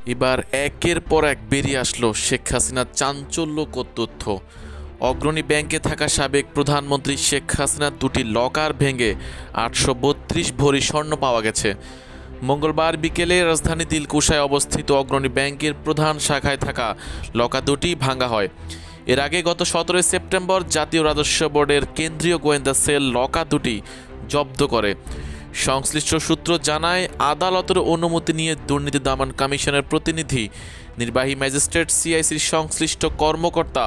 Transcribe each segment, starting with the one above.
এবার একের পর এক বেরিয়ে আসলো শেখ হাসিনার চাঞ্চল্যকর তথ্য। অগ্রণী ব্যাংকে থাকা সাবেক প্রধানমন্ত্রী শেখ হাসিনার দুটি লকার ভেঙে 832 ভরি স্বর্ণ পাওয়া গেছে। মঙ্গলবার বিকেলে রাজধানী দিলকুশায় অবস্থিত অগ্রণী ব্যাংকের প্রধান শাখায় থাকা লকার দুটি ভাঙা হয়। এর আগে গত 17 সেপ্টেম্বর জাতীয় রাজস্ব বোর্ডের কেন্দ্রীয় গোয়েন্দা সেল লকার দুটি জব্দ করে। সংশ্লিষ্ট সূত্র জানায়, আদালতের অনুমতি নিয়ে দুর্নীতি দমন কমিশনের প্রতিনিধি, নির্বাহী ম্যাজিস্ট্রেট, সিআইসির সংশ্লিষ্ট কর্মকর্তা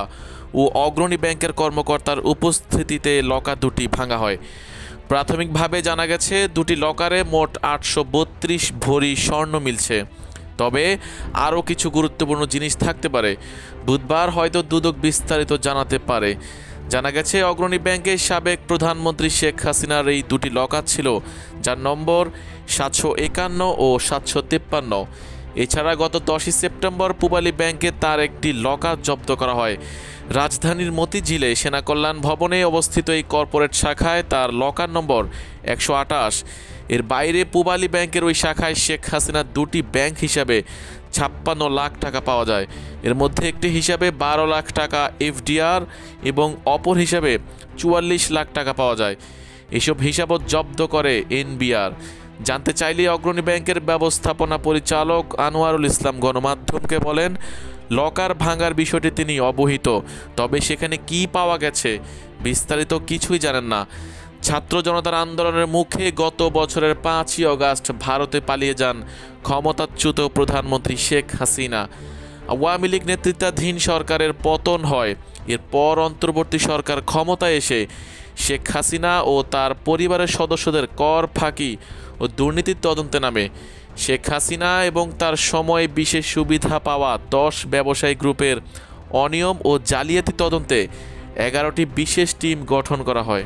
ও অগ্রণী ব্যাংকের কর্মকর্তার উপস্থিতিতে লকার দুটি ভাঙা হয়। প্রাথমিকভাবে জানা গেছে, দুটি লকারে মোট 832 ভরি স্বর্ণ মিলছে। তবে আরও কিছু গুরুত্বপূর্ণ জিনিস থাকতে পারে। বুধবার হয়তো দুদক বিস্তারিত জানাতে পারে। জানা গেছে, অগ্রণী ব্যাংকের সাবেক প্রধানমন্ত্রী শেখ হাসিনার এই দুটি লকার ছিল, যার নম্বর 751 ও 753। এছাড়া গত 10 সেপ্টেম্বর পূবালী ব্যাংকে তার একটি লকার জব্দ করা হয়। রাজধানীর মতিঝিলে সেনা কল্যাণ ভবনে অবস্থিত এই কর্পোরেট শাখায় তার লকার নম্বর 128। এর বাইরে পূবালী ব্যাংকের ওই শাখায় শেখ হাসিনার দুটি ব্যাংক হিসাবে 56 লাখ টাকা পাওয়া যায়। এর মধ্যে একটি হিসাবে 12 লাখ টাকা এফডিআর এবং অপর হিসাবে 44 লাখ টাকা পাওয়া যায়। এসব হিসাবও জব্দ করে এনবিআর। জানতে চাইলে অগ্রণী ব্যাংকের ব্যবস্থাপনা পরিচালক আনোয়ারুল ইসলাম গণমাধ্যমকে বলেন, লকার ভাঙার বিষয়টি তিনি অবহিত, তবে সেখানে কি পাওয়া গেছে বিস্তারিত কিছুই জানেন না। ছাত্র জনতার আন্দোলনের মুখে গত বছরের 5ই অগাস্ট ভারতে পালিয়ে যান ক্ষমতাচ্যুত প্রধানমন্ত্রী শেখ হাসিনা। আওয়ামী লীগ নেতৃত্বাধীন সরকারের পতন হয়। এরপর অন্তর্বর্তী সরকার ক্ষমতায় এসে শেখ হাসিনা ও তার পরিবারের সদস্যদের কর ফাঁকি ও দুর্নীতির তদন্তে নামে। শেখ হাসিনা এবং তার সময়ে বিশেষ সুবিধা পাওয়া 10 ব্যবসায়ী গ্রুপের অনিয়ম ও জালিয়াতি তদন্তে 11টি বিশেষ টিম গঠন করা হয়।